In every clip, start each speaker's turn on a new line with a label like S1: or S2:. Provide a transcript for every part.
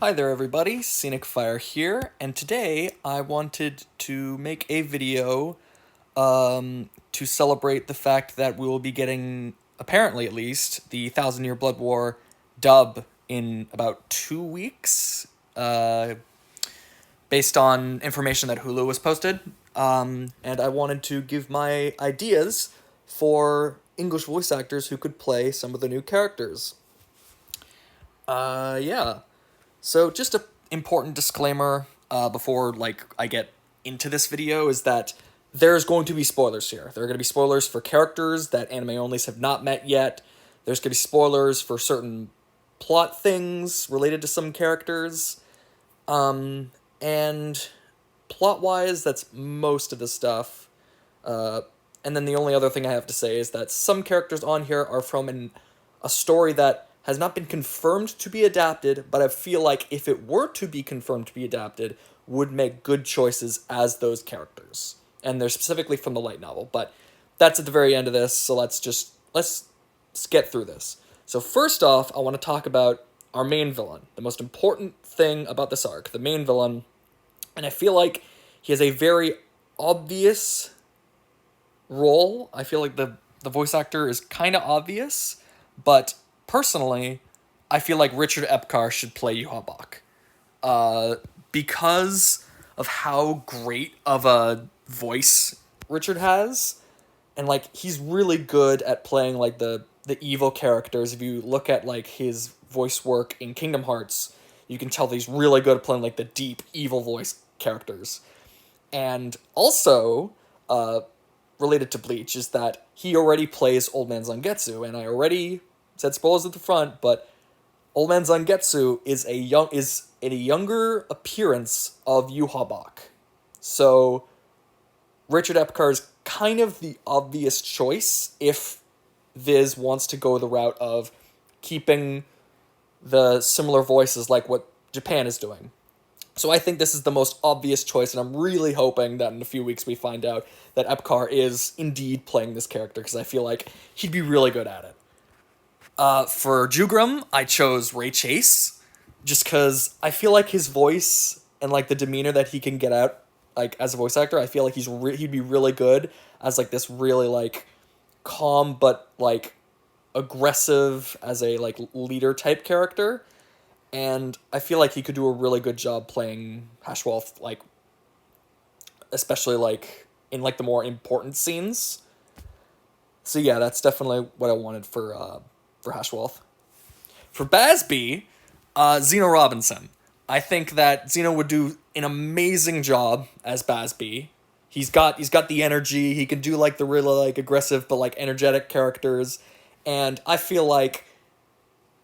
S1: Hi there everybody, Scenic Fire here, and today I wanted to make a video to celebrate the fact that we will be getting, apparently at least, the Thousand Year Blood War dub in about 2 weeks, based on information that Hulu was posted, and I wanted to give my ideas for English voice actors who could play some of the new characters. Yeah. So just a important disclaimer before I get into this video is that there's going to be spoilers here. There are going to be spoilers for characters that anime onlys have not met yet. There's going to be spoilers for certain plot things related to some characters. And plot-wise, that's most of the stuff. And then the only other thing I have to say is that some characters on here are from a story that has not been confirmed to be adapted, but I feel like if it were to be confirmed to be adapted, would make good choices as those characters. And they're specifically from the light novel, but that's at the very end of this, so let's get through this. So first off, I want to talk about our main villain, the most important thing about this arc, the main villain, and I feel like he has a very obvious role. I feel like the voice actor is kind of obvious, but personally, I feel like Richard Epcar should play Yuha because of how great of a voice Richard has, and he's really good at playing the evil characters. If you look at his voice work in Kingdom Hearts, you can tell that he's really good at playing the deep evil voice characters. And also, related to Bleach is that he already plays Old Man Zangetsu, and I already said spoilers at the front, but Old Man Zangetsu is a younger appearance of Yuha. So Richard Epcar is kind of the obvious choice if Viz wants to go the route of keeping the similar voices like what Japan is doing. So I think this is the most obvious choice, and I'm really hoping that in a few weeks we find out that Epcar is indeed playing this character, because I feel like he'd be really good at it. For Jugram, I chose Ray Chase, just because I feel like his voice and the demeanor that he can get out as a voice actor, I feel like he'd be really good as this really calm but aggressive as a leader type character, and I feel like he could do a really good job playing Haschwalth, especially in the more important scenes. So yeah, that's definitely what I wanted for Haschwalth. For Basby, Zeno Robinson. I think that Zeno would do an amazing job as Basby. He's got the energy. He can do the really aggressive but energetic characters, and I feel like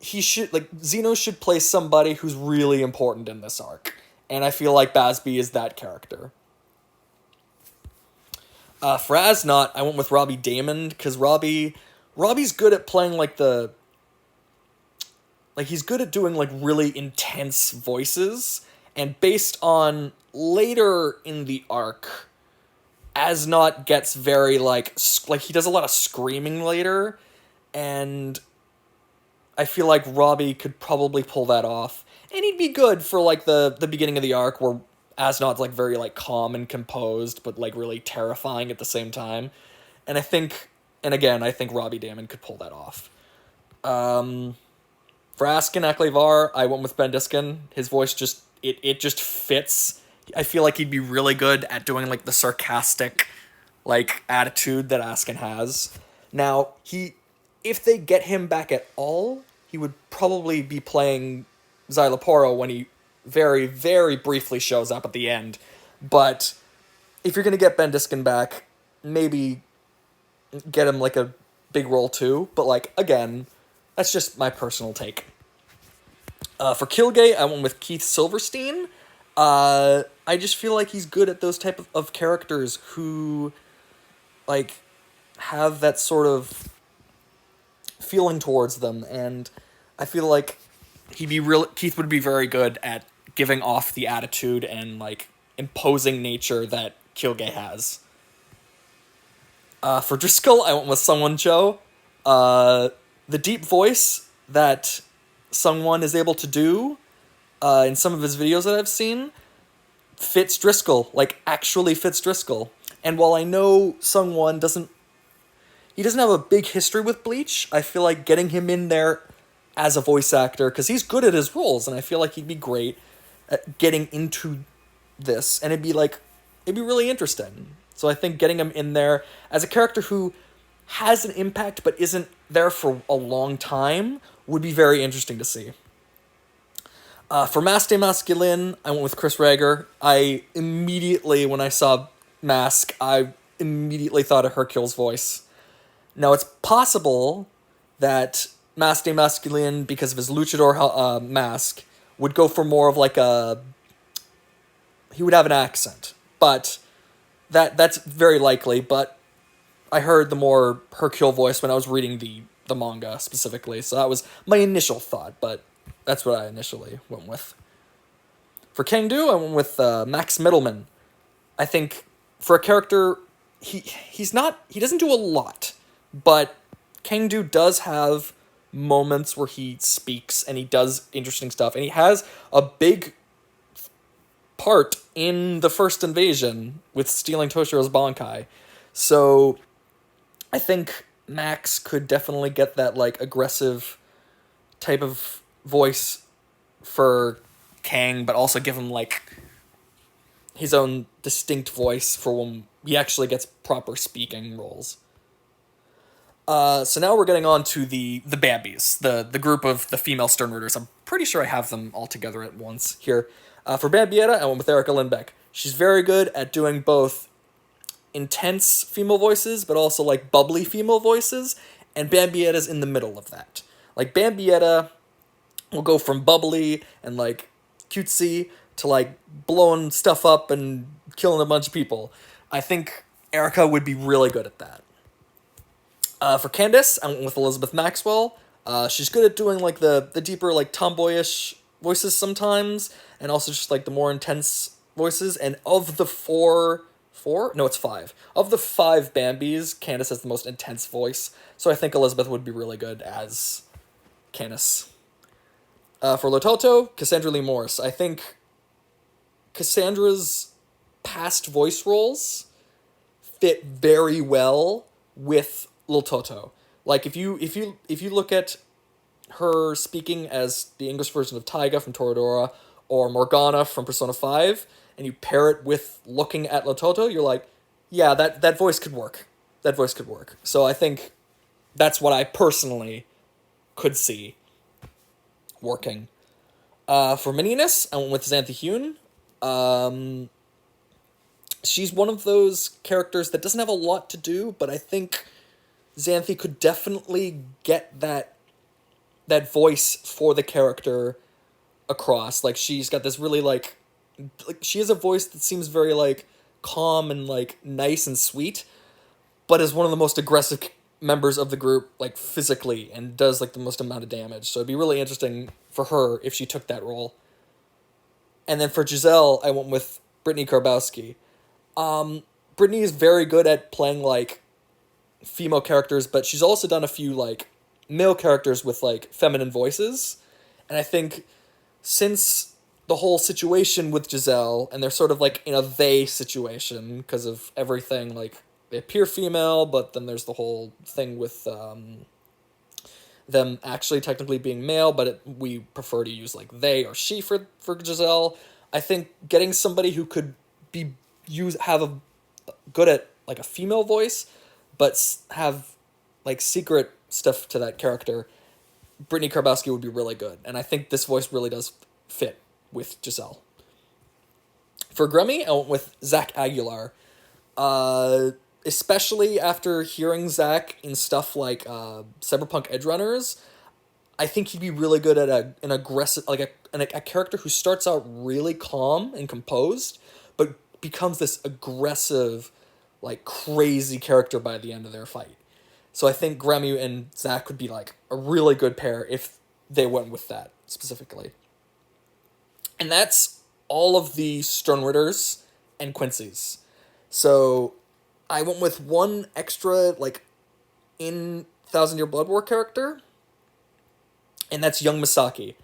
S1: Zeno should play somebody who's really important in this arc, and I feel like Basby is that character. For Asnot, I went with Robbie Daymond, because Robbie's good at playing he's good at doing really intense voices, and based on later in the arc, Asnot gets very he does a lot of screaming later, and I feel like Robbie could probably pull that off, and he'd be good for the beginning of the arc where Asnot's very calm and composed, but really terrifying at the same time. And I think Robbie Daymond could pull that off. For Askin Aguilar, I went with Ben Diskin. His voice just fits. I feel like he'd be really good at doing the sarcastic attitude that Askin has. Now, if they get him back at all, he would probably be playing Xyloporo when he very, very briefly shows up at the end. But if you're going to get Ben Diskin back, maybe get him a big role too. But again, that's just my personal take. For Quilge, I went with Keith Silverstein. I just feel like he's good at those type of characters who have that sort of feeling towards them, and I feel like Keith would be very good at giving off the attitude and imposing nature that Quilge has. For Driscoll, I went with SungWon Cho. The deep voice that SungWon is able to do in some of his videos that I've seen, fits Driscoll, like actually fits Driscoll. And while I know SungWon doesn't have a big history with Bleach, I feel like getting him in there as a voice actor, because he's good at his roles, and I feel like he'd be great at getting into this, and it'd be really interesting. So I think getting him in there as a character who has an impact but isn't there for a long time would be very interesting to see. For Mask de Masculine, I went with Chris Rager. I immediately, when I saw Mask, I immediately thought of Hercule's voice. Now, it's possible that Mask de Masculine, because of his luchador mask, would go for more of like a... He would have an accent, but that's very likely, but I heard the more Hercule voice when I was reading the manga specifically, so that was my initial thought, but that's what I initially went with. For Kangdu, I went with Max Middleman. I think for a character, he doesn't do a lot, but Kangdu does have moments where he speaks and he does interesting stuff, and he has a big part in the first invasion with stealing Toshiro's Bankai. So I think Max could definitely get that like aggressive type of voice for Kang, but also give him like his own distinct voice for when he actually gets proper speaking roles. So now we're getting on to the Bambis, the group of the female Sternriders. I'm pretty sure I have them all together at once here. For Bambietta, I went with Erica Lindbeck. She's very good at doing both intense female voices, but also like bubbly female voices, and Bambietta's in the middle of that. Like Bambietta will go from bubbly and like cutesy to like blowing stuff up and killing a bunch of people. I think Erica would be really good at that. For Candice, I went with Elizabeth Maxwell. She's good at doing like the deeper like tomboyish voices sometimes, and also just like the more intense voices. And of the it's 5. Of the 5 Bambis, Candice has the most intense voice, so I think Elizabeth would be really good as Candice. For Liltotto, Cassandra Lee Morris. I think Cassandra's past voice roles fit very well with Liltotto. Like if you look at her speaking as the English version of Taiga from Toradora or Morgana from Persona 5, and you pair it with looking at Liltotto, you're like, yeah, that voice could work. That voice could work. So I think that's what I personally could see working. For Meninas, I went with Xanthe Huynh. She's one of those characters that doesn't have a lot to do, but I think Xanthe could definitely get that voice for the character across. Like, she's got this really, like she has a voice that seems very, like, calm and, like, nice and sweet, but is one of the most aggressive members of the group, like, physically, and does, like, the most amount of damage. So it'd be really interesting for her if she took that role. And then for Giselle, I went with Brittney Karbowski. Brittney is very good at playing, like, female characters, but she's also done a few, like, male characters with, like, feminine voices. And I think since the whole situation with Giselle, and they're sort of, like, in a they situation because of everything, like, they appear female, but then there's the whole thing with them actually technically being male, but we prefer to use, like, they or she for Giselle. I think getting somebody who could have a good at, like, a female voice, but have, like, secret stuff to that character, Brittney Karbowski would be really good. And I think this voice really does fit with Giselle. For Gremmy, I went with Zach Aguilar. Especially after hearing Zach in stuff like Cyberpunk Edgerunners, I think he'd be really good at an aggressive, like a character who starts out really calm and composed, but becomes this aggressive, like, crazy character by the end of their fight. So I think Gremmy and Zach would be, like, a really good pair if they went with that specifically. And that's all of the Sternritters and Quincy's. So I went with one extra, like, in Thousand Year Blood War character, and that's young Masaki.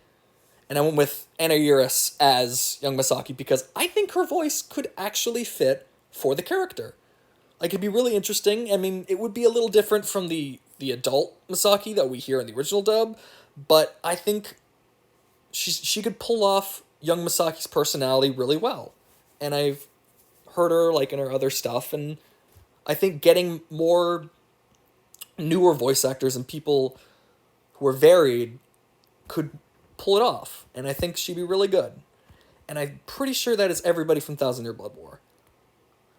S1: And I went with Anairis as young Masaki because I think her voice could actually fit for the character. Like, it'd be really interesting. I mean, it would be a little different from the adult Masaki that we hear in the original dub, but I think she could pull off young Masaki's personality really well. And I've heard her, like, in her other stuff, and I think getting more newer voice actors and people who are varied could pull it off, and I think she'd be really good. And I'm pretty sure that is everybody from Thousand Year Blood War.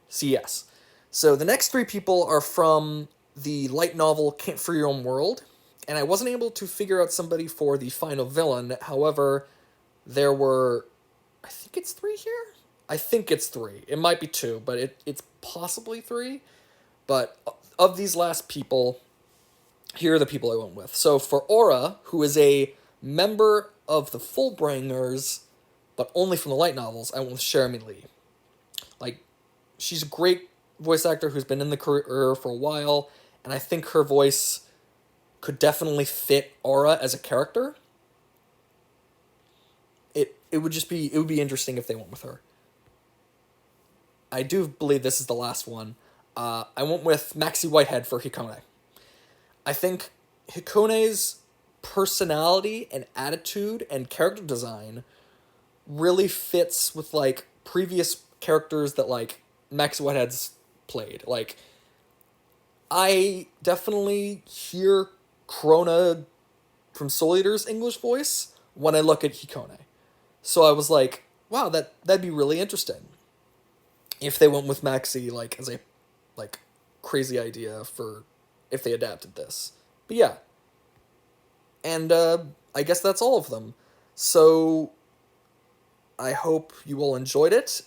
S1: So yes. So the next three people are from the light novel Can't Free Your Own World, and I wasn't able to figure out somebody for the final villain. However, there were, I think it's three here? I think it's three. It might be two, but it's possibly three. But of these last people, here are the people I went with. So for Aura, who is a member of the Fullbringers, but only from the light novels, I went with Cherami Lee. Like, she's a great voice actor who's been in the career for a while, and I think her voice could definitely fit Aura as a character. It would be interesting if they went with her. I do believe this is the last one. I went with Maxi Whitehead for Hikone. I think Hikone's personality and attitude and character design really fits with, like, previous characters that, like, Maxi Whitehead's played. Like, I definitely hear Corona from Soul Eater's English voice when I look at Hikone. So I was like, wow, that'd be really interesting if they went with Maxi, like, as a, like, crazy idea for if they adapted this. But yeah. And I guess that's all of them. So I hope you all enjoyed it.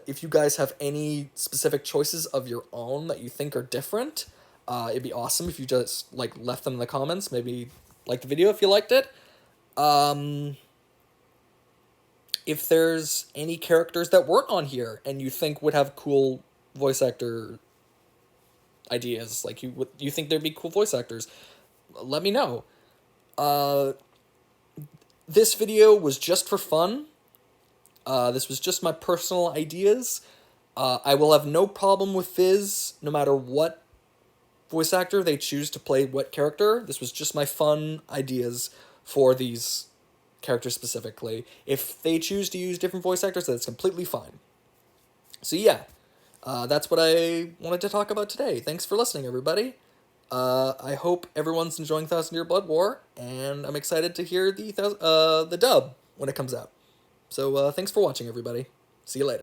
S1: If you guys have any specific choices of your own that you think are different, it'd be awesome if you just, like, left them in the comments. Maybe like the video if you liked it. If there's any characters that weren't on here and you think would have cool voice actor ideas, like you think there'd be cool voice actors, let me know. This video was just for fun. This was just my personal ideas. I will have no problem with Viz, no matter what voice actor they choose to play what character. This was just my fun ideas for these characters specifically. If they choose to use different voice actors, that's completely fine. So yeah, that's what I wanted to talk about today. Thanks for listening, everybody. I hope everyone's enjoying Thousand Year Blood War, and I'm excited to hear the dub when it comes out. So thanks for watching, everybody. See you later.